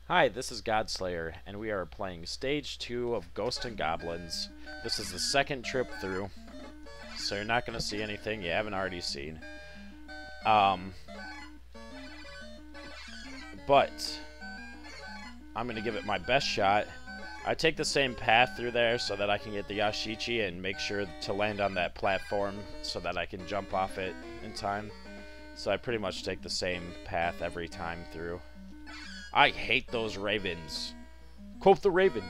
Hi, this is Godslayer, and we are playing Stage 2 of Ghosts N Goblins. This is the second trip through, so you're not going to see anything you haven't already seen. But I'm going to give it my best shot. I take the same path through there so that I can get the Yashichi and make sure to land on that platform so that I can jump off it in time. So I pretty much take the same path every time through. I hate those ravens. Quote the raven.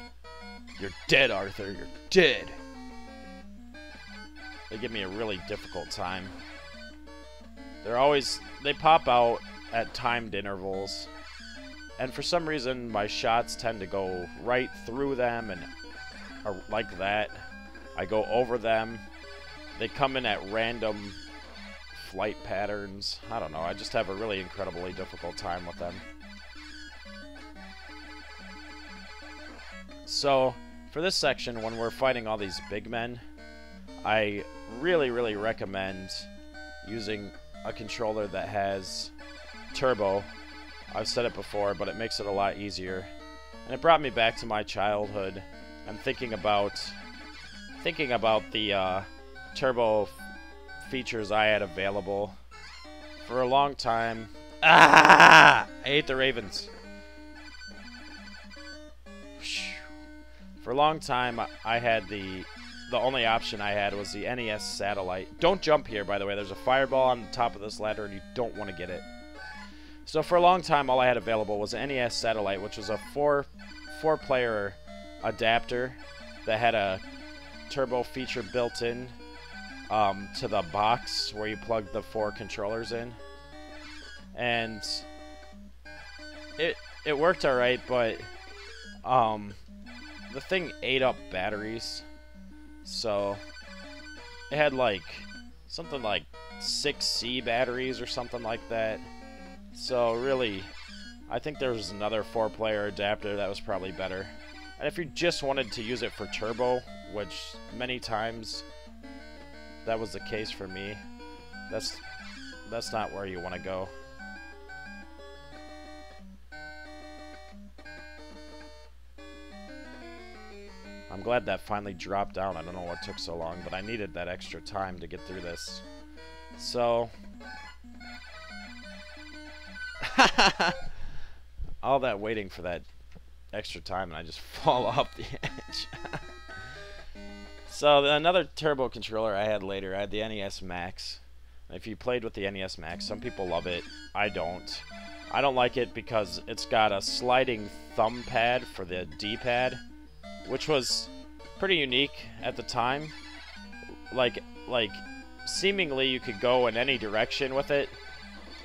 You're dead, Arthur. You're dead. They give me a really difficult time. They pop out at timed intervals. And for some reason, my shots tend to go right through them and like that. I go over them. They come in at random flight patterns. I don't know. I just have a really incredibly difficult time with them. So, for this section, when we're fighting all these big men, I really recommend using a controller that has turbo. I've said it before, but it makes it a lot easier. And it brought me back to my childhood and thinking about the turbo features I had available for a long time. I hate the ravens. For a long time, I had the only option I had was the NES satellite. Don't jump here, by the way. There's a fireball on the top of this ladder, and you don't want to get it. So for a long time, all I had available was an NES satellite, which was a four-player adapter that had a turbo feature built in to the box where you plug the 4 controllers in, and it worked all right, but the thing ate up batteries, so it had like something like 6C batteries or something like that. So really, I think there was another 4-player adapter that was probably better. And if you just wanted to use it for turbo, which many times that was the case for me, that's not where you want to go. I'm glad that finally dropped down. I don't know what took so long, but I needed that extra time to get through this. So all that waiting for that extra time, and I just fall off the edge. So another turbo controller I had later, I had the NES Max. If you played with the NES Max, some people love it. I don't. I don't like it because it's got a sliding thumb pad for the D-pad, which was pretty unique at the time. Like seemingly you could go in any direction with it,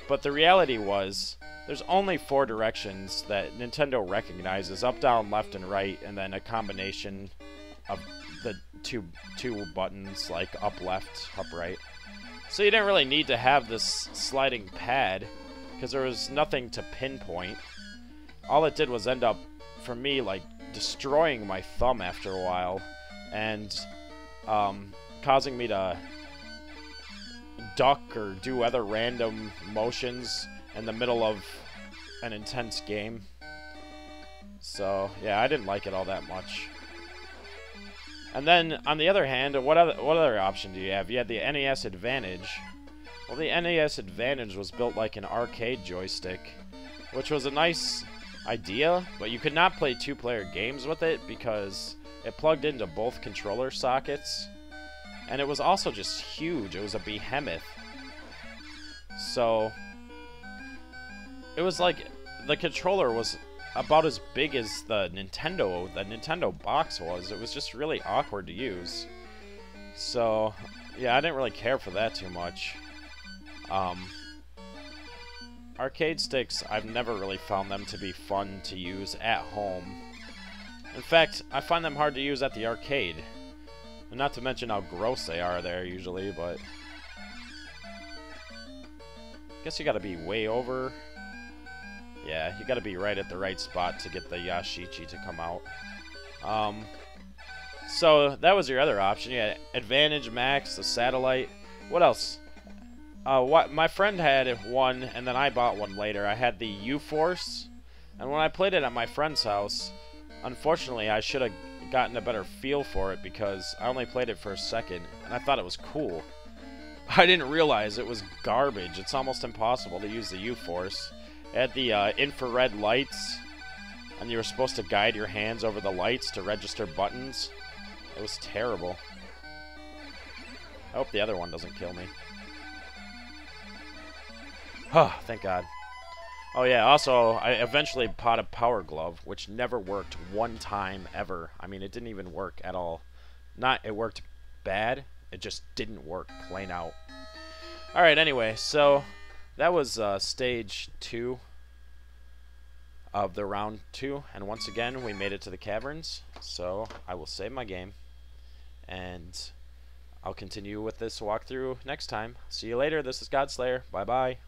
but the reality was there's only 4 directions that Nintendo recognizes: up, down, left, and right, and then a combination of the two buttons, like up, left, up, right. So you didn't really need to have this sliding pad because there was nothing to pinpoint. All it did was end up, for me, like destroying my thumb after a while, and causing me to duck or do other random motions in the middle of an intense game. So yeah, I didn't like it all that much. And then on the other hand, what other option do you have? You had the NES Advantage. Well, the NES Advantage was built like an arcade joystick, which was a nice idea, but you could not play 2-player games with it because it plugged into both controller sockets, and it was also just huge. It was a behemoth. So it was like the controller was about as big as the Nintendo box was. It was just really awkward to use. So yeah, I didn't really care for that too much. Arcade sticks, I've never really found them to be fun to use at home. In fact, I find them hard to use at the arcade. And not to mention how gross they are there usually, but I guess you gotta be way over. Yeah, you gotta be right at the right spot to get the Yashichi to come out. So that was your other option. You had Advantage, Max, the satellite. What else? My friend had one, and then I bought one later. I had the U-Force, And when I played it at my friend's house, unfortunately I should have gotten a better feel for it because I only played it for a second, and I thought it was cool. I didn't realize it was garbage. It's almost impossible to use the U-Force. It had the infrared lights, and you were supposed to guide your hands over the lights to register buttons. It was terrible. I hope the other one doesn't kill me. Oh, thank God. Oh yeah, also, I eventually bought a power glove, which never worked one time ever. I mean, it didn't even work at all. It worked bad, it just didn't work, plain out. Alright, anyway, so that was stage 2 of the round 2, and once again, we made it to the caverns, so I will save my game, and I'll continue with this walkthrough next time. See you later, this is Godslayer, bye-bye.